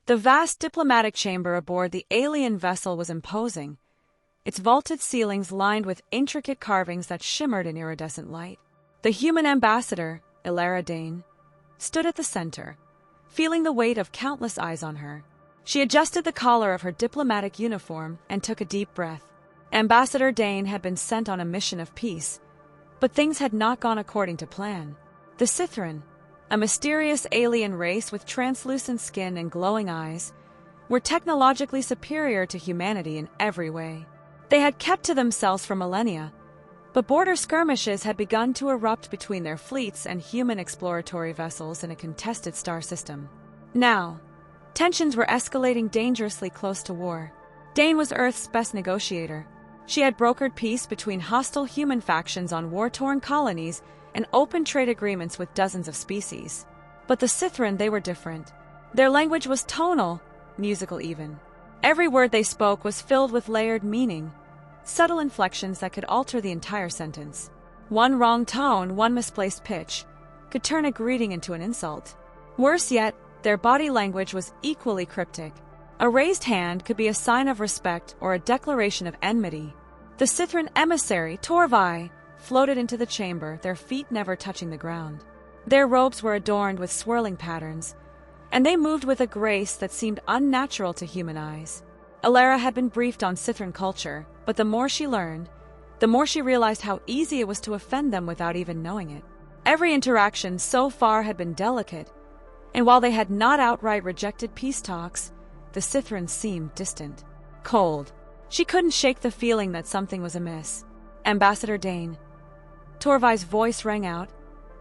The vast diplomatic chamber aboard the alien vessel was imposing, its vaulted ceilings lined with intricate carvings that shimmered in iridescent light. The human ambassador, Elara Dane, stood at the center, feeling the weight of countless eyes on her. She adjusted the collar of her diplomatic uniform and took a deep breath. Ambassador Dane had been sent on a mission of peace, but things had not gone according to plan. The Cithran, a mysterious alien race with translucent skin and glowing eyes, were technologically superior to humanity in every way. They had kept to themselves for millennia, but border skirmishes had begun to erupt between their fleets and human exploratory vessels in a contested star system. Now, tensions were escalating dangerously close to war. Dane was Earth's best negotiator. She had brokered peace between hostile human factions on war-torn colonies and open trade agreements with dozens of species. But the Cithran, they were different. Their language was tonal, musical even. Every word they spoke was filled with layered meaning, subtle inflections that could alter the entire sentence. One wrong tone, one misplaced pitch, could turn a greeting into an insult. Worse yet, their body language was equally cryptic. A raised hand could be a sign of respect or a declaration of enmity. The Cithran emissary, Torvi, floated into the chamber, their feet never touching the ground. Their robes were adorned with swirling patterns, and they moved with a grace that seemed unnatural to human eyes. Elara had been briefed on Cithran culture, but the more she learned, the more she realized how easy it was to offend them without even knowing it. Every interaction so far had been delicate, and while they had not outright rejected peace talks, the Cithran seemed distant, cold. She couldn't shake the feeling that something was amiss. Ambassador Dane. Torvi's voice rang out,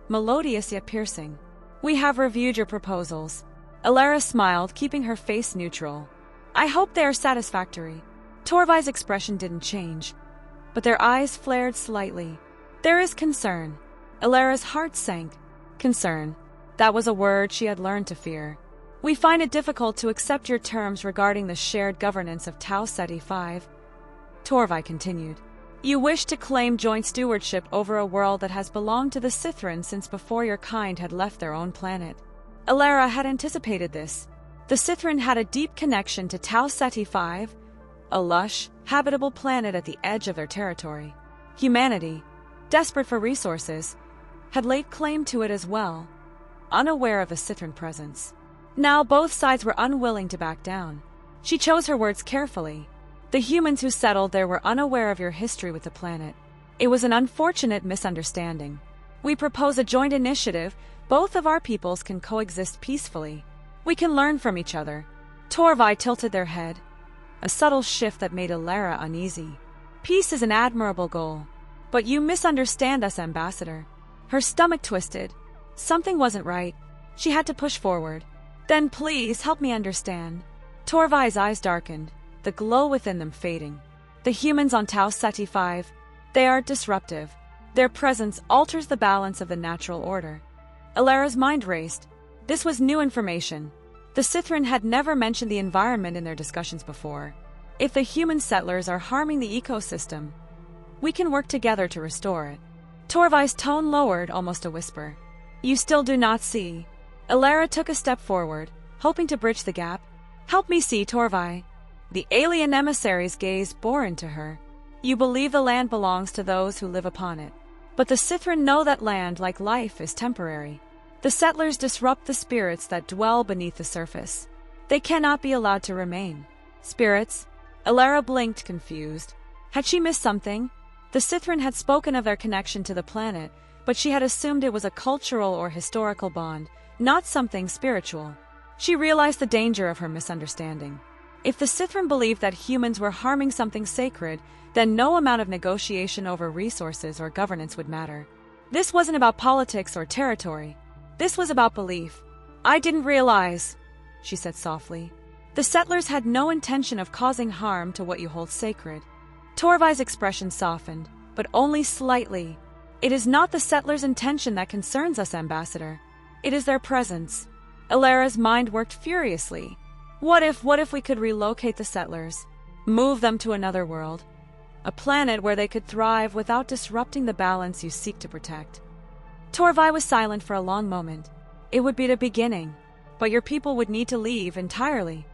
melodious yet piercing. We have reviewed your proposals. Elara smiled, keeping her face neutral. I hope they are satisfactory. Torvi's expression didn't change, but their eyes flared slightly. There is concern. Elara's heart sank. Concern. That was a word she had learned to fear. We find it difficult to accept your terms regarding the shared governance of Tau Ceti 5. Torvi continued. You wish to claim joint stewardship over a world that has belonged to the Cithran since before your kind had left their own planet. Elara had anticipated this. The Cithran had a deep connection to Tau Ceti 5, a lush, habitable planet at the edge of their territory. Humanity, desperate for resources, had laid claim to it as well, unaware of the Cithran presence. Now both sides were unwilling to back down. She chose her words carefully. The humans who settled there were unaware of your history with the planet. It was an unfortunate misunderstanding. We propose a joint initiative. Both of our peoples can coexist peacefully. We can learn from each other. Torvi tilted their head, a subtle shift that made Elara uneasy. Peace is an admirable goal, but you misunderstand us, Ambassador. Her stomach twisted. Something wasn't right. She had to push forward. Then please help me understand. Torvi's eyes darkened, the glow within them fading. The humans on Tau Ceti 5, they are disruptive. Their presence alters the balance of the natural order. Elara's mind raced. This was new information. The Cithran had never mentioned the environment in their discussions before. If the human settlers are harming the ecosystem, we can work together to restore it. Torvi's tone lowered, almost a whisper. You still do not see. Elara took a step forward, hoping to bridge the gap. Help me see, Torvi. The alien emissary's gaze bore into her. You believe the land belongs to those who live upon it. But the Cithran know that land, like life, is temporary. The settlers disrupt the spirits that dwell beneath the surface. They cannot be allowed to remain. Spirits? Elara blinked, confused. Had she missed something? The Cithran had spoken of their connection to the planet, but she had assumed it was a cultural or historical bond, not something spiritual. She realized the danger of her misunderstanding. If the Cithran believed that humans were harming something sacred, then no amount of negotiation over resources or governance would matter. This wasn't about politics or territory. This was about belief. I didn't realize, she said softly. The settlers had no intention of causing harm to what you hold sacred. Torvi's expression softened, but only slightly. It is not the settlers' intention that concerns us, Ambassador. It is their presence. Elara's mind worked furiously. What if we could relocate the settlers? Move them to another world? A planet where they could thrive without disrupting the balance you seek to protect. Torvi was silent for a long moment. It would be the beginning, but your people would need to leave entirely.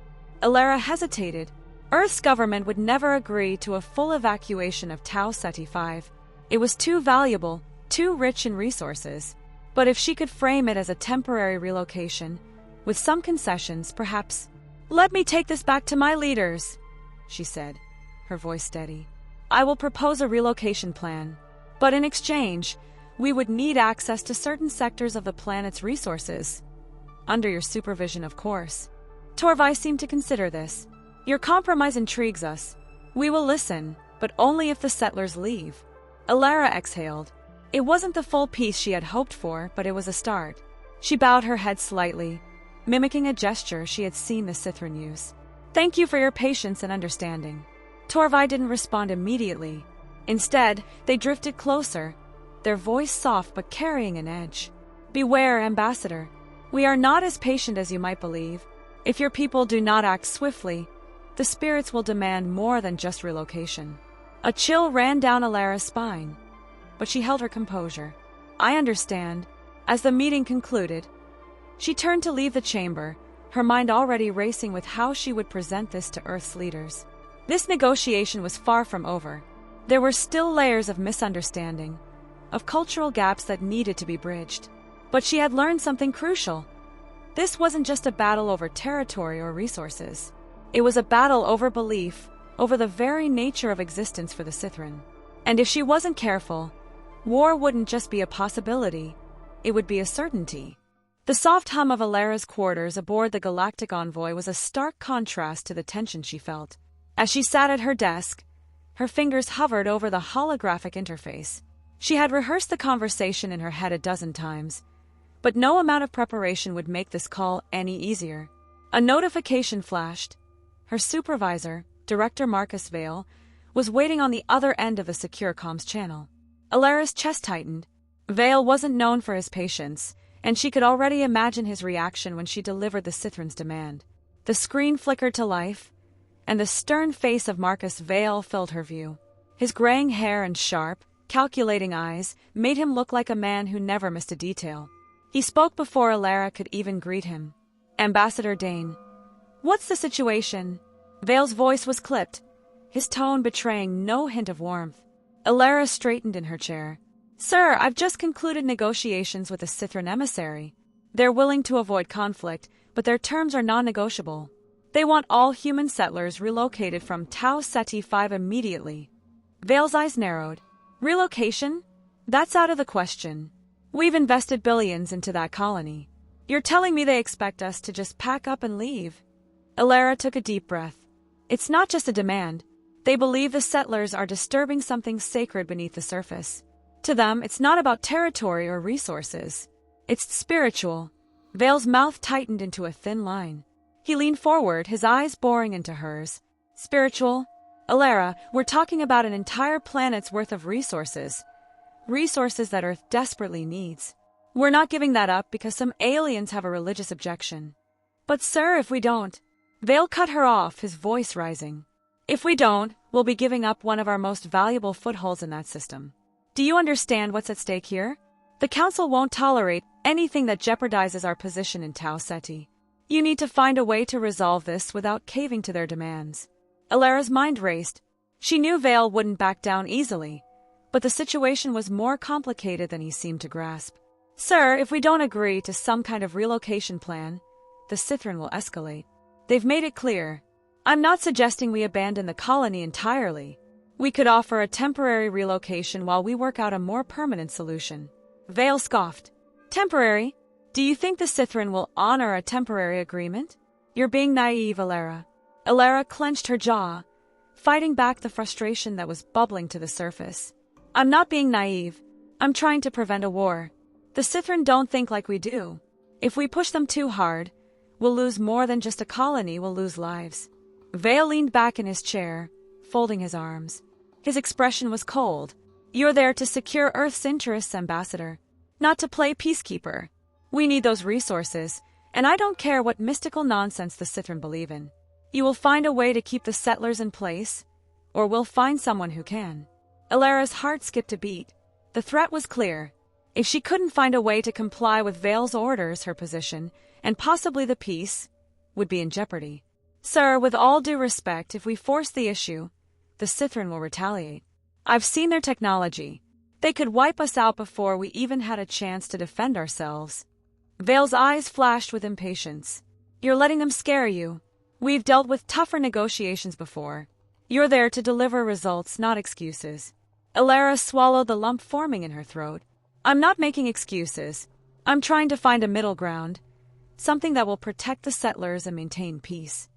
Elara hesitated. Earth's government would never agree to a full evacuation of Tau Ceti 5. It was too valuable, too rich in resources. But if she could frame it as a temporary relocation, with some concessions, perhaps. "Let me take this back to my leaders," she said, her voice steady. "I will propose a relocation plan. But in exchange, we would need access to certain sectors of the planet's resources. Under your supervision, of course." Torvai seemed to consider this. "Your compromise intrigues us. We will listen, but only if the settlers leave." Elara exhaled. It wasn't the full peace she had hoped for, but it was a start. She bowed her head slightly, mimicking a gesture she had seen the Cithran use. "Thank you for your patience and understanding." Torvai didn't respond immediately. Instead, they drifted closer, their voice soft but carrying an edge. "Beware, Ambassador. We are not as patient as you might believe. If your people do not act swiftly, the spirits will demand more than just relocation." A chill ran down Elara's spine, but she held her composure. "I understand." As the meeting concluded, she turned to leave the chamber, her mind already racing with how she would present this to Earth's leaders. This negotiation was far from over. There were still layers of misunderstanding, of cultural gaps that needed to be bridged. But she had learned something crucial. This wasn't just a battle over territory or resources. It was a battle over belief, over the very nature of existence for the Cithran. And if she wasn't careful, war wouldn't just be a possibility, it would be a certainty. The soft hum of Elara's quarters aboard the Galactic Envoy was a stark contrast to the tension she felt. As she sat at her desk, her fingers hovered over the holographic interface. She had rehearsed the conversation in her head a dozen times, but no amount of preparation would make this call any easier. A notification flashed. Her supervisor, Director Marcus Vale, was waiting on the other end of the secure comms channel. Elara's chest tightened. Vale wasn't known for his patience, and she could already imagine his reaction when she delivered the Cithran's demand. The screen flickered to life, and the stern face of Marcus Vale filled her view. His graying hair and sharp, calculating eyes made him look like a man who never missed a detail. He spoke before Elara could even greet him. "Ambassador Dane, what's the situation?" Vale's voice was clipped, his tone betraying no hint of warmth. Elara straightened in her chair. "Sir, I've just concluded negotiations with the Cithran emissary. They're willing to avoid conflict, but their terms are non-negotiable. They want all human settlers relocated from Tau Ceti 5 immediately." Vale's eyes narrowed. "Relocation? That's out of the question. We've invested billions into that colony. You're telling me they expect us to just pack up and leave?" Elara took a deep breath. "It's not just a demand. They believe the settlers are disturbing something sacred beneath the surface. To them, it's not about territory or resources. It's spiritual." Vale's mouth tightened into a thin line. He leaned forward, his eyes boring into hers. "Spiritual? Elara, we're talking about an entire planet's worth of resources. Resources that Earth desperately needs. We're not giving that up because some aliens have a religious objection." "But sir, if we don't..." Vale cut her off, his voice rising. "If we don't, we'll be giving up one of our most valuable footholds in that system. Do you understand what's at stake here? The Council won't tolerate anything that jeopardizes our position in Tau Ceti. You need to find a way to resolve this without caving to their demands." Elara's mind raced. She knew Vale wouldn't back down easily, but the situation was more complicated than he seemed to grasp. "Sir, if we don't agree to some kind of relocation plan, the Cithran will escalate. They've made it clear. I'm not suggesting we abandon the colony entirely. We could offer a temporary relocation while we work out a more permanent solution." Vale scoffed. "Temporary? Do you think the Cithran will honor a temporary agreement? You're being naive, Elara." Elara clenched her jaw, fighting back the frustration that was bubbling to the surface. "I'm not being naive. I'm trying to prevent a war. The Cithran don't think like we do. If we push them too hard, we'll lose more than just a colony, we'll lose lives." Vale leaned back in his chair, folding his arms. His expression was cold. "You're there to secure Earth's interests, Ambassador, not to play peacekeeper. We need those resources, and I don't care what mystical nonsense the Cithran believe in. You will find a way to keep the settlers in place, or we'll find someone who can." Elara's heart skipped a beat. The threat was clear. If she couldn't find a way to comply with Vale's orders, her position, and possibly the peace, would be in jeopardy. Sir, with all due respect, if we force the issue, the Cithran will retaliate. I've seen their technology. They could wipe us out before we even had a chance to defend ourselves. Vale's eyes flashed with impatience. You're letting them scare you. We've dealt with tougher negotiations before. You're there to deliver results, not excuses. Elara swallowed the lump forming in her throat. I'm not making excuses. I'm trying to find a middle ground, something that will protect the settlers and maintain peace.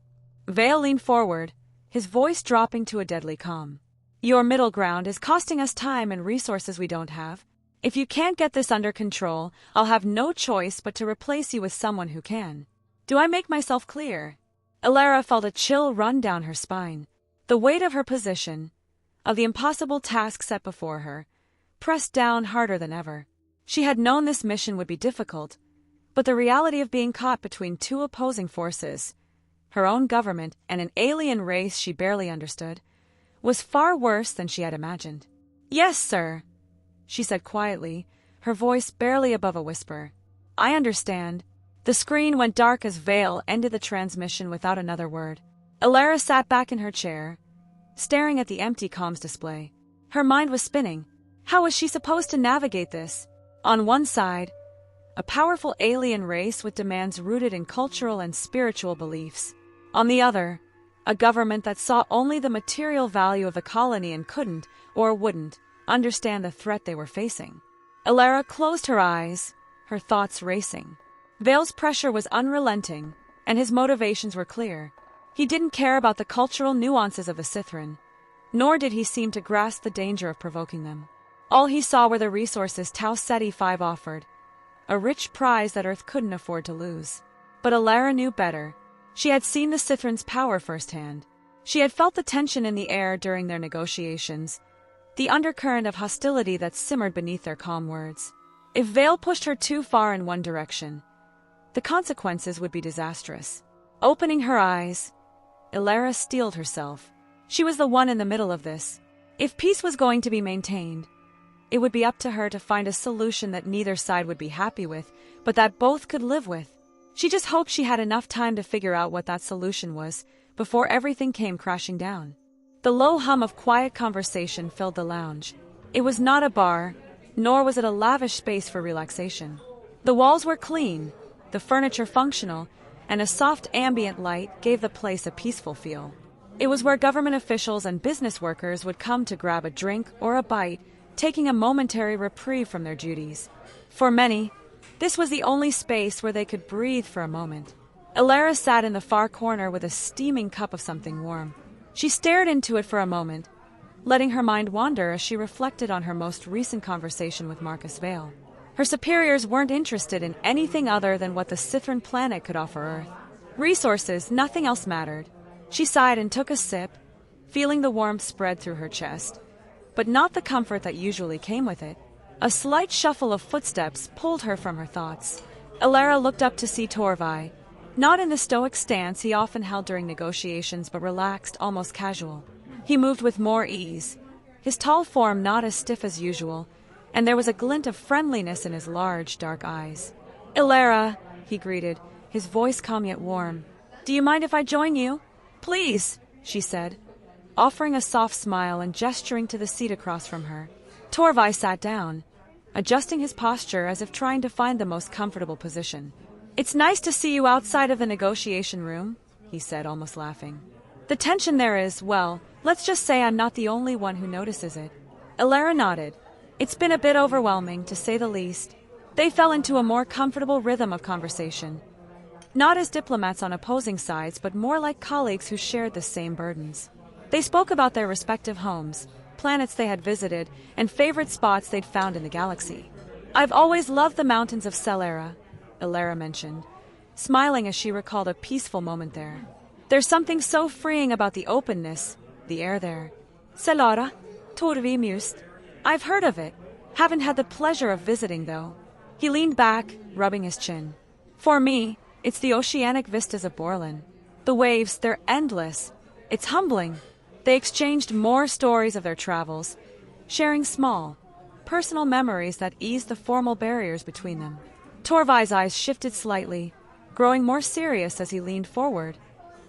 Vale leaned forward, his voice dropping to a deadly calm. Your middle ground is costing us time and resources we don't have. If you can't get this under control, I'll have no choice but to replace you with someone who can. Do I make myself clear? Elara felt a chill run down her spine. The weight of her position, of the impossible task set before her, pressed down harder than ever. She had known this mission would be difficult, but the reality of being caught between two opposing forces, her own government and an alien race she barely understood, was far worse than she had imagined. Yes, sir, she said quietly, her voice barely above a whisper. I understand. The screen went dark as Vale ended the transmission without another word. Elara sat back in her chair, staring at the empty comms display. Her mind was spinning. How was she supposed to navigate this? On one side, a powerful alien race with demands rooted in cultural and spiritual beliefs. On the other, a government that saw only the material value of the colony and couldn't, or wouldn't, understand the threat they were facing. Elara closed her eyes, her thoughts racing. Vale's pressure was unrelenting, and his motivations were clear. He didn't care about the cultural nuances of the Cithran, nor did he seem to grasp the danger of provoking them. All he saw were the resources Tau Ceti 5 offered, a rich prize that Earth couldn't afford to lose. But Elara knew better. She had seen the Cithran's power firsthand. She had felt the tension in the air during their negotiations, the undercurrent of hostility that simmered beneath their calm words. If Vale pushed her too far in one direction, the consequences would be disastrous. Opening her eyes, Elara steeled herself. She was the one in the middle of this. If peace was going to be maintained, it would be up to her to find a solution that neither side would be happy with, but that both could live with. She just hoped she had enough time to figure out what that solution was before everything came crashing down. The low hum of quiet conversation filled the lounge. It was not a bar, nor was it a lavish space for relaxation. The walls were clean, the furniture functional, and a soft ambient light gave the place a peaceful feel. It was where government officials and business workers would come to grab a drink or a bite, taking a momentary reprieve from their duties. For many, this was the only space where they could breathe for a moment. Elara sat in the far corner with a steaming cup of something warm. She stared into it for a moment, letting her mind wander as she reflected on her most recent conversation with Marcus Vale. Her superiors weren't interested in anything other than what the Cithran planet could offer Earth. Resources, nothing else mattered. She sighed and took a sip, feeling the warmth spread through her chest, but not the comfort that usually came with it. A slight shuffle of footsteps pulled her from her thoughts. Elara looked up to see Torvi, not in the stoic stance he often held during negotiations, but relaxed, almost casual. He moved with more ease, his tall form not as stiff as usual, and there was a glint of friendliness in his large, dark eyes. Elara, he greeted, his voice calm yet warm. Do you mind if I join you? Please, she said, offering a soft smile and gesturing to the seat across from her. Torvi sat down, adjusting his posture as if trying to find the most comfortable position. It's nice to see you outside of the negotiation room, he said, almost laughing. The tension there is, well, let's just say I'm not the only one who notices it. Elara nodded. It's been a bit overwhelming, to say the least. They fell into a more comfortable rhythm of conversation. Not as diplomats on opposing sides, but more like colleagues who shared the same burdens. They spoke about their respective homes, planets they had visited, and favorite spots they'd found in the galaxy. I've always loved the mountains of Elara, Elara mentioned, smiling as she recalled a peaceful moment there. There's something so freeing about the openness, the air there. Elara, Torvi mused. I've heard of it. Haven't had the pleasure of visiting, though. He leaned back, rubbing his chin. For me, it's the oceanic vistas of Borland. The waves, they're endless. It's humbling. They exchanged more stories of their travels, sharing small, personal memories that eased the formal barriers between them. Torvi's eyes shifted slightly, growing more serious as he leaned forward,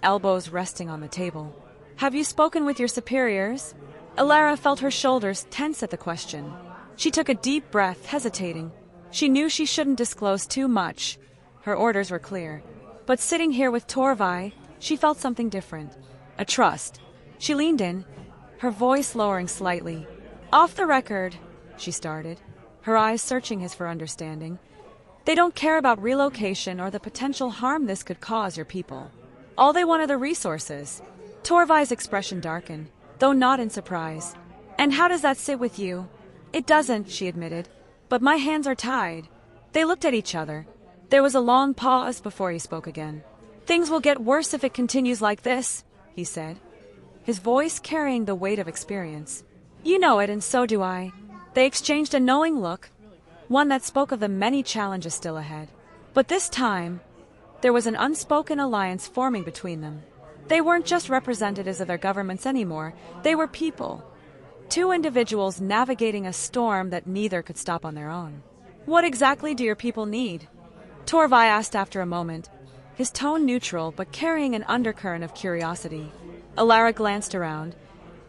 elbows resting on the table. "Have you spoken with your superiors?" Elara felt her shoulders tense at the question. She took a deep breath, hesitating. She knew she shouldn't disclose too much. Her orders were clear. But sitting here with Torvai, she felt something different. A trust. She leaned in, her voice lowering slightly. "Off the record," she started, her eyes searching his for understanding. "They don't care about relocation or the potential harm this could cause your people. All they want are the resources." Torvai's expression darkened, though not in surprise. "And how does that sit with you?" "It doesn't," she admitted, "but my hands are tied." They looked at each other. There was a long pause before he spoke again. "Things will get worse if it continues like this," he said, his voice carrying the weight of experience. "You know it, and so do I." They exchanged a knowing look, one that spoke of the many challenges still ahead. But this time, there was an unspoken alliance forming between them. They weren't just representatives of their governments anymore, they were people. Two individuals navigating a storm that neither could stop on their own. "What exactly do your people need?" Torvai asked after a moment, his tone neutral but carrying an undercurrent of curiosity. Elara glanced around,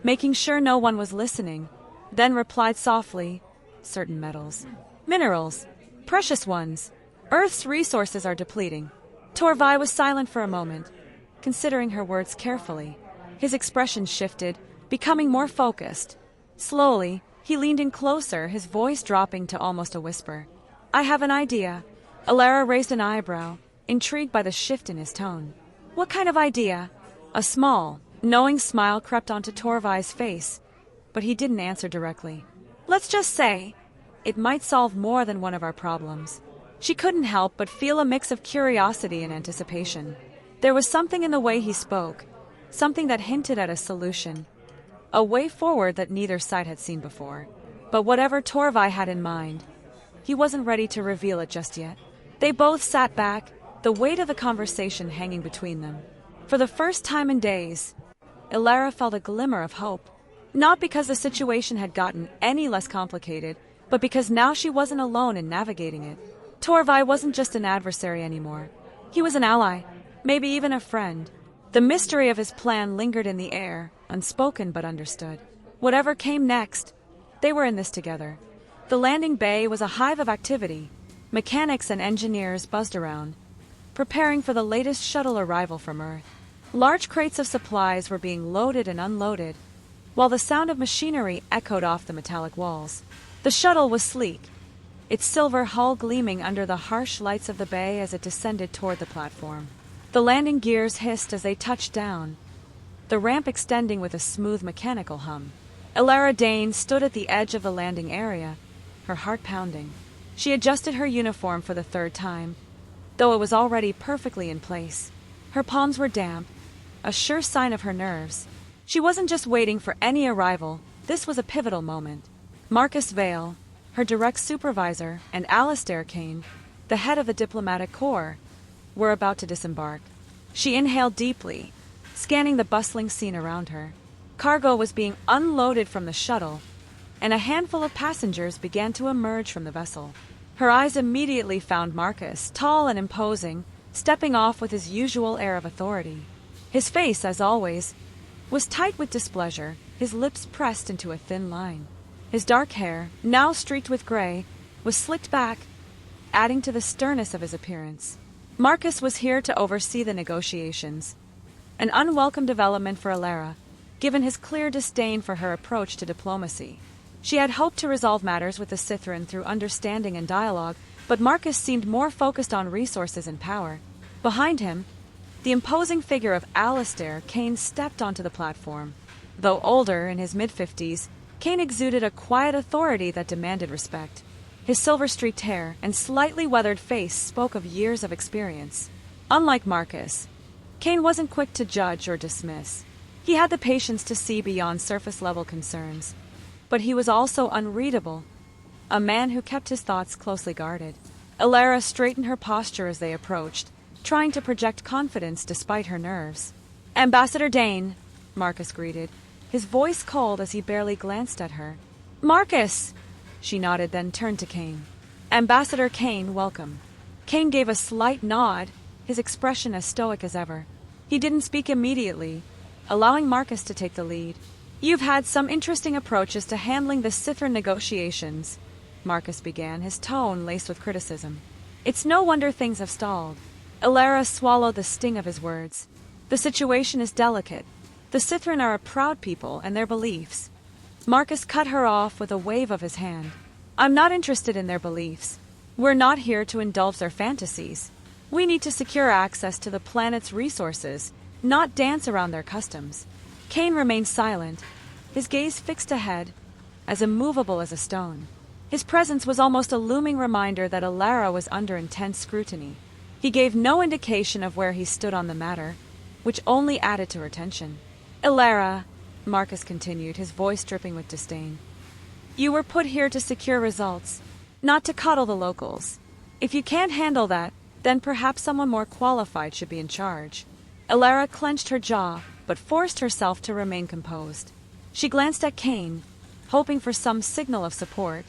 making sure no one was listening, then replied softly, "Certain metals. Minerals. Precious ones. Earth's resources are depleting." Torvai was silent for a moment, considering her words carefully. His expression shifted, becoming more focused. Slowly, he leaned in closer, his voice dropping to almost a whisper. "I have an idea." Elara raised an eyebrow, intrigued by the shift in his tone. "What kind of idea?" A small, knowing smile crept onto Torvai's face, but he didn't answer directly. "Let's just say, it might solve more than one of our problems." She couldn't help but feel a mix of curiosity and anticipation. There was something in the way he spoke, something that hinted at a solution, a way forward that neither side had seen before. But whatever Torvai had in mind, he wasn't ready to reveal it just yet. They both sat back, the weight of the conversation hanging between them. For the first time in days, Elara felt a glimmer of hope. Not because the situation had gotten any less complicated, but because now she wasn't alone in navigating it. Torvai wasn't just an adversary anymore. He was an ally, maybe even a friend. The mystery of his plan lingered in the air, unspoken but understood. Whatever came next, they were in this together. The landing bay was a hive of activity. Mechanics and engineers buzzed around, preparing for the latest shuttle arrival from Earth. Large crates of supplies were being loaded and unloaded, while the sound of machinery echoed off the metallic walls. The shuttle was sleek, its silver hull gleaming under the harsh lights of the bay as it descended toward the platform. The landing gears hissed as they touched down, the ramp extending with a smooth mechanical hum. Elara Dane stood at the edge of the landing area, her heart pounding. She adjusted her uniform for the third time, though it was already perfectly in place. Her palms were damp, a sure sign of her nerves. She wasn't just waiting for any arrival, this was a pivotal moment. Marcus Vale, her direct supervisor, and Alistair Kane, the head of the diplomatic corps, were about to disembark. She inhaled deeply, scanning the bustling scene around her. Cargo was being unloaded from the shuttle, and a handful of passengers began to emerge from the vessel. Her eyes immediately found Marcus, tall and imposing, stepping off with his usual air of authority. His face, as always, was tight with displeasure, his lips pressed into a thin line. His dark hair, now streaked with gray, was slicked back, adding to the sternness of his appearance. Marcus was here to oversee the negotiations, an unwelcome development for Elara, given his clear disdain for her approach to diplomacy. She had hoped to resolve matters with the Cithran through understanding and dialogue, but Marcus seemed more focused on resources and power. Behind him, the imposing figure of Alistair Kane stepped onto the platform. Though older, in his mid-50s, Kane exuded a quiet authority that demanded respect. His silver-streaked hair and slightly weathered face spoke of years of experience. Unlike Marcus, Kane wasn't quick to judge or dismiss. He had the patience to see beyond surface-level concerns. But he was also unreadable, a man who kept his thoughts closely guarded. Elara straightened her posture as they approached, trying to project confidence despite her nerves. "Ambassador Dane," Marcus greeted, his voice cold as he barely glanced at her. "Marcus!" She nodded, then turned to Kane. "Ambassador Kane, welcome." Kane gave a slight nod, his expression as stoic as ever. He didn't speak immediately, allowing Marcus to take the lead. "You've had some interesting approaches to handling the Cithran negotiations," Marcus began, his tone laced with criticism. "It's no wonder things have stalled." Elara swallowed the sting of his words. "The situation is delicate. The Cithran are a proud people and their beliefs." Marcus cut her off with a wave of his hand. "I'm not interested in their beliefs. We're not here to indulge their fantasies. We need to secure access to the planet's resources, not dance around their customs." Kane remained silent, his gaze fixed ahead, as immovable as a stone. His presence was almost a looming reminder that Elara was under intense scrutiny. He gave no indication of where he stood on the matter, which only added to her tension. "Elara," Marcus continued, his voice dripping with disdain, "you were put here to secure results, not to coddle the locals. If you can't handle that, then perhaps someone more qualified should be in charge." Elara clenched her jaw, but forced herself to remain composed. She glanced at Kane, hoping for some signal of support,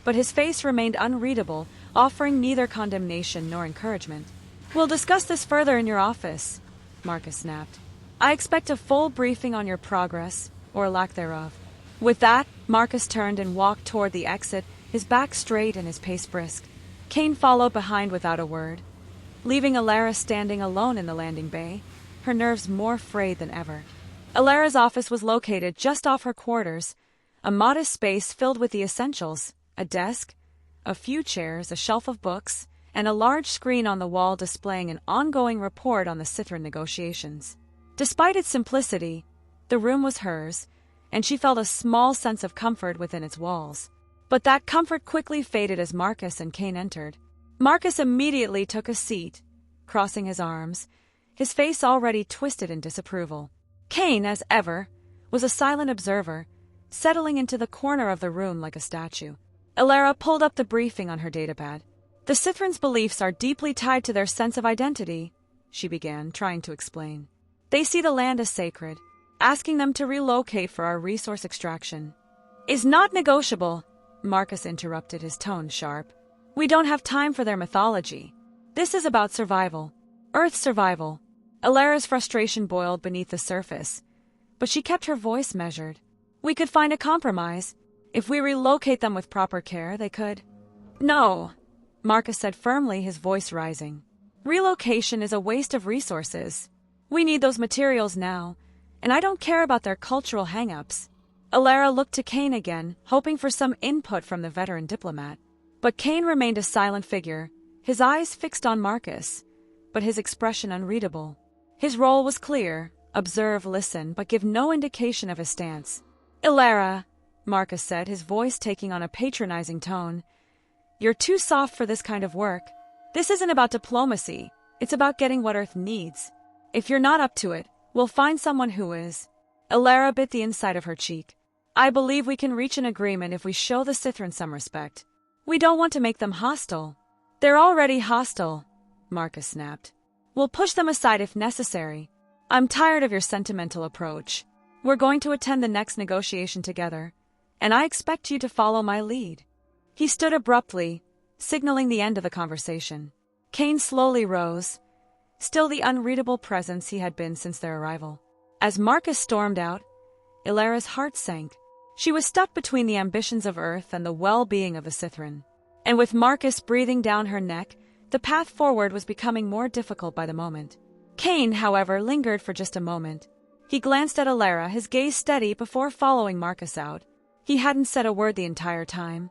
but his face remained unreadable, offering neither condemnation nor encouragement. "We'll discuss this further in your office," Marcus snapped. "I expect a full briefing on your progress, or lack thereof." With that, Marcus turned and walked toward the exit, his back straight and his pace brisk. Kane followed behind without a word, leaving Elara standing alone in the landing bay, her nerves more frayed than ever. Elara's office was located just off her quarters, a modest space filled with the essentials: a desk, a few chairs, a shelf of books, and a large screen on the wall displaying an ongoing report on the Cithran negotiations. Despite its simplicity, the room was hers, and she felt a small sense of comfort within its walls. But that comfort quickly faded as Marcus and Kane entered. Marcus immediately took a seat, crossing his arms, his face already twisted in disapproval. Kane, as ever, was a silent observer, settling into the corner of the room like a statue. Elara pulled up the briefing on her datapad. "The Cithran's beliefs are deeply tied to their sense of identity," she began, trying to explain. "They see the land as sacred. Asking them to relocate for our resource extraction is not negotiable," Marcus interrupted, his tone sharp. "We don't have time for their mythology. This is about survival. Earth's survival." Elara's frustration boiled beneath the surface, but she kept her voice measured. "We could find a compromise. If we relocate them with proper care, they could." "No," Marcus said firmly, his voice rising. "Relocation is a waste of resources. We need those materials now, and I don't care about their cultural hang-ups." Elara looked to Kane again, hoping for some input from the veteran diplomat. But Kane remained a silent figure, his eyes fixed on Marcus, but his expression unreadable. His role was clear: observe, listen, but give no indication of his stance. "Elara," Marcus said, his voice taking on a patronizing tone, "you're too soft for this kind of work. This isn't about diplomacy, it's about getting what Earth needs. If you're not up to it, we'll find someone who is." Elara bit the inside of her cheek. "I believe we can reach an agreement if we show the Cithran some respect. We don't want to make them hostile." "They're already hostile," Marcus snapped. "We'll push them aside if necessary. I'm tired of your sentimental approach. We're going to attend the next negotiation together, and I expect you to follow my lead." He stood abruptly, signaling the end of the conversation. Kane slowly rose, still the unreadable presence he had been since their arrival. As Marcus stormed out, Elara's heart sank. She was stuck between the ambitions of Earth and the well-being of the Cithran. And with Marcus breathing down her neck, the path forward was becoming more difficult by the moment. Kane, however, lingered for just a moment. He glanced at Elara, his gaze steady before following Marcus out. He hadn't said a word the entire time,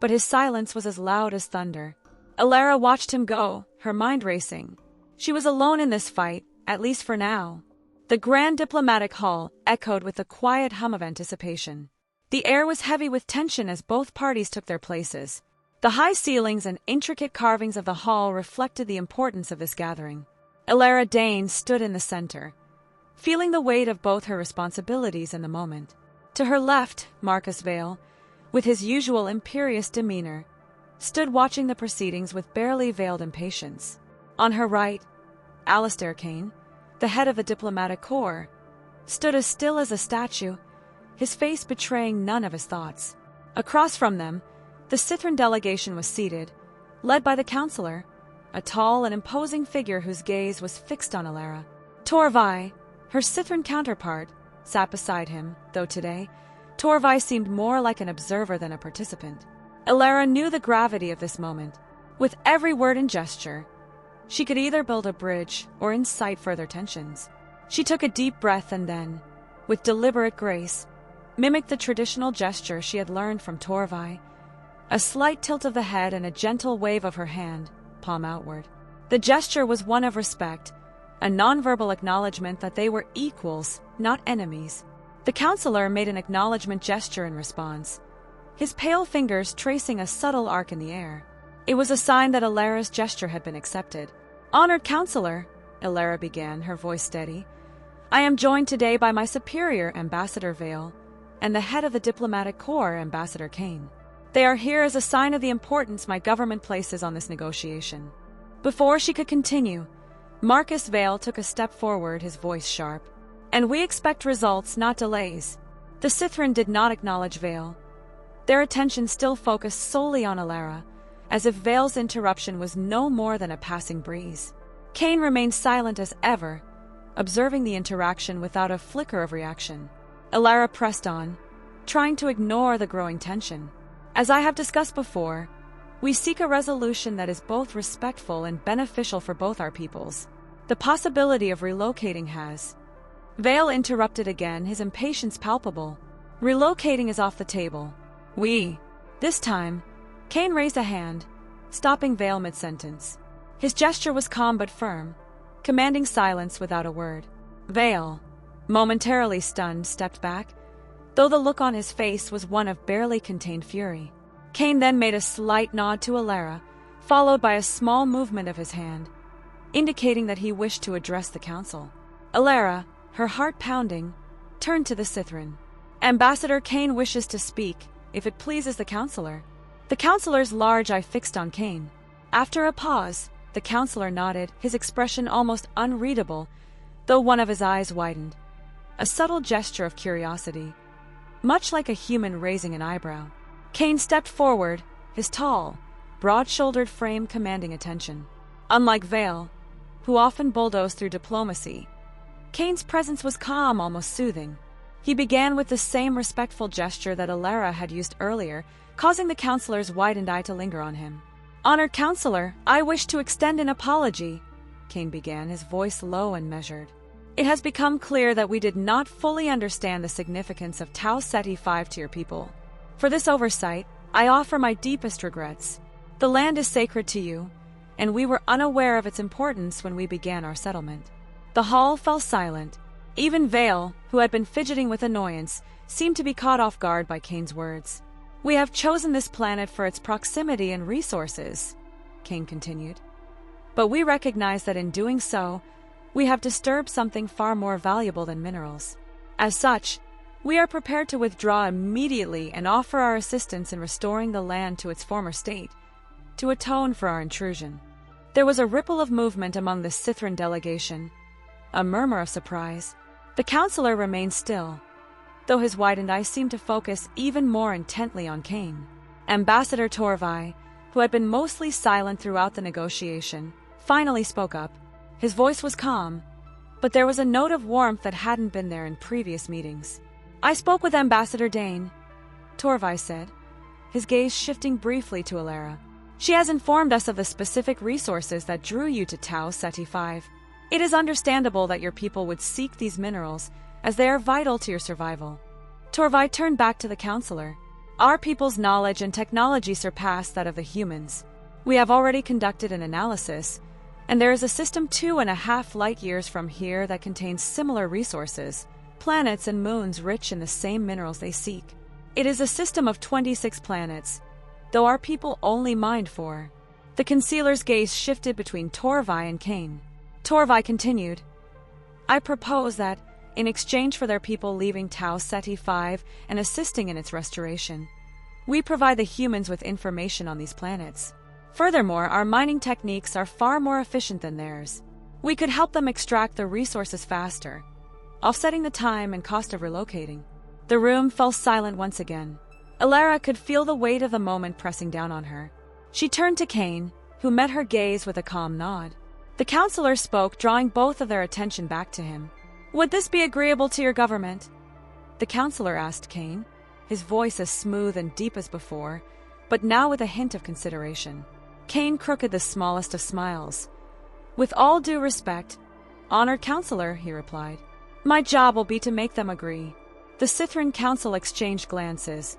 but his silence was as loud as thunder. Elara watched him go, her mind racing. She was alone in this fight, at least for now. The grand diplomatic hall echoed with the quiet hum of anticipation. The air was heavy with tension as both parties took their places. The high ceilings and intricate carvings of the hall reflected the importance of this gathering. Elara Dane stood in the center, feeling the weight of both her responsibilities in the moment. To her left, Marcus Vale, with his usual imperious demeanor, stood watching the proceedings with barely veiled impatience. On her right, Alistair Kane, the head of the diplomatic corps, stood as still as a statue, his face betraying none of his thoughts. Across from them, the Cithran delegation was seated, led by the counselor, a tall and imposing figure whose gaze was fixed on Elara. Torvai, her Cithran counterpart, sat beside him, though today, Torvai seemed more like an observer than a participant. Elara knew the gravity of this moment. With every word and gesture, she could either build a bridge or incite further tensions. She took a deep breath and then, with deliberate grace, mimicked the traditional gesture she had learned from Torvai, a slight tilt of the head and a gentle wave of her hand, palm outward. The gesture was one of respect, a nonverbal acknowledgement that they were equals, not enemies. The counselor made an acknowledgement gesture in response, his pale fingers tracing a subtle arc in the air. It was a sign that Elara's gesture had been accepted. "Honored counselor," Elara began, her voice steady, "I am joined today by my superior, Ambassador Vale, and the head of the diplomatic corps, Ambassador Kane. They are here as a sign of the importance my government places on this negotiation." Before she could continue, Marcus Vale took a step forward, his voice sharp. "And we expect results, not delays." The Cithran did not acknowledge Vale. Their attention still focused solely on Elara, as if Vale's interruption was no more than a passing breeze. Kane remained silent as ever, observing the interaction without a flicker of reaction. Elara pressed on, trying to ignore the growing tension. "As I have discussed before, we seek a resolution that is both respectful and beneficial for both our peoples. The possibility of relocating has—" Vale interrupted again, his impatience palpable. "Relocating is off the table. This time, Kane raised a hand, stopping Vale mid-sentence. His gesture was calm but firm, commanding silence without a word. Vale, momentarily stunned, stepped back, though the look on his face was one of barely contained fury. Kane then made a slight nod to Elara, followed by a small movement of his hand, indicating that he wished to address the council. Elara, her heart pounding, turned to the Cithran. "Ambassador Kane wishes to speak, if it pleases the counselor." The counselor's large eye fixed on Kane. After a pause, the counselor nodded, his expression almost unreadable, though one of his eyes widened. A subtle gesture of curiosity, much like a human raising an eyebrow. Kane stepped forward, his tall, broad-shouldered frame commanding attention. Unlike Vale, who often bulldozed through diplomacy, Kane's presence was calm, almost soothing. He began with the same respectful gesture that Elara had used earlier, causing the counselor's widened eye to linger on him. "Honored counselor, I wish to extend an apology," Kane began, his voice low and measured. "It has become clear that we did not fully understand the significance of Tau Ceti 5 to your people. For this oversight, I offer my deepest regrets. The land is sacred to you, and we were unaware of its importance when we began our settlement." The hall fell silent. Even Vale, who had been fidgeting with annoyance, seemed to be caught off guard by Kane's words. "We have chosen this planet for its proximity and resources," Kane continued. "But we recognize that in doing so, we have disturbed something far more valuable than minerals. As such, we are prepared to withdraw immediately and offer our assistance in restoring the land to its former state, to atone for our intrusion." There was a ripple of movement among the Cithran delegation, a murmur of surprise. The counselor remained still, though his widened eyes seemed to focus even more intently on Kane. Ambassador Torvai, who had been mostly silent throughout the negotiation, finally spoke up. His voice was calm, but there was a note of warmth that hadn't been there in previous meetings. "I spoke with Ambassador Dane," Torvai said, his gaze shifting briefly to Elara. "She has informed us of the specific resources that drew you to Tau Ceti 5. It is understandable that your people would seek these minerals, as they are vital to your survival." Torvai turned back to the counselor. "Our people's knowledge and technology surpass that of the humans. We have already conducted an analysis, and there is a system 2.5 light years from here that contains similar resources, planets and moons rich in the same minerals they seek. It is a system of 26 planets, though our people only mined 4. The concealer's gaze shifted between Torvai and Kane. Torvai continued, "I propose that, in exchange for their people leaving Tau Ceti 5 and assisting in its restoration, we provide the humans with information on these planets. Furthermore, our mining techniques are far more efficient than theirs. We could help them extract the resources faster, offsetting the time and cost of relocating." The room fell silent once again. Elara could feel the weight of the moment pressing down on her. She turned to Kane, who met her gaze with a calm nod. The counselor spoke, drawing both of their attention back to him. "Would this be agreeable to your government?" The counselor asked Cain, his voice as smooth and deep as before, but now with a hint of consideration. Cain crooked the smallest of smiles. "With all due respect, honored counselor," he replied, "my job will be to make them agree." The Cithran council exchanged glances,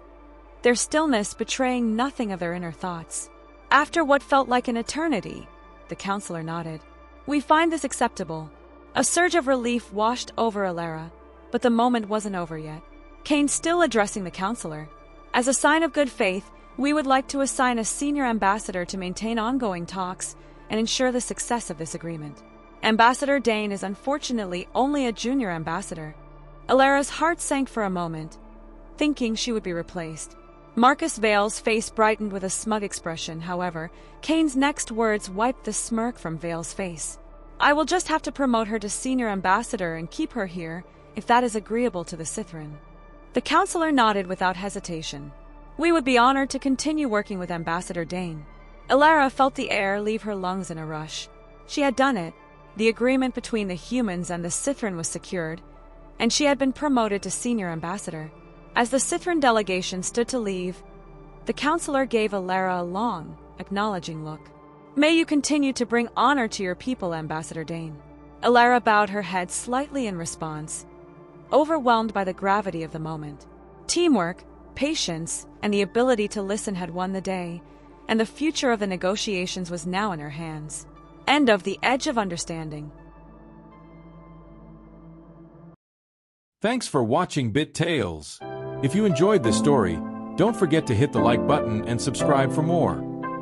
their stillness betraying nothing of their inner thoughts. After what felt like an eternity, the counselor nodded. "We find this acceptable." A surge of relief washed over Elara, but the moment wasn't over yet. Cain still addressing the counselor. "As a sign of good faith, we would like to assign a senior ambassador to maintain ongoing talks and ensure the success of this agreement. Ambassador Dane is unfortunately only a junior ambassador." Elara's heart sank for a moment, thinking she would be replaced. Marcus Vale's face brightened with a smug expression. However, Cain's next words wiped the smirk from Vale's face. "I will just have to promote her to senior ambassador and keep her here, if that is agreeable to the Cithran." The counselor nodded without hesitation. "We would be honored to continue working with Ambassador Dane." Elara felt the air leave her lungs in a rush. She had done it. The agreement between the humans and the Cithran was secured, and she had been promoted to senior ambassador. As the Cithran delegation stood to leave, the counselor gave Elara a long, acknowledging look. "May you continue to bring honor to your people, Ambassador Dane." Elara bowed her head slightly in response, overwhelmed by the gravity of the moment. Teamwork, patience, and the ability to listen had won the day, and the future of the negotiations was now in her hands. End of The Edge of Understanding. Thanks for watching Bit Tales. If you enjoyed this story, don't forget to hit the like button and subscribe for more.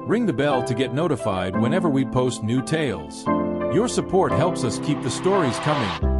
Ring the bell to get notified whenever we post new tales. Your support helps us keep the stories coming.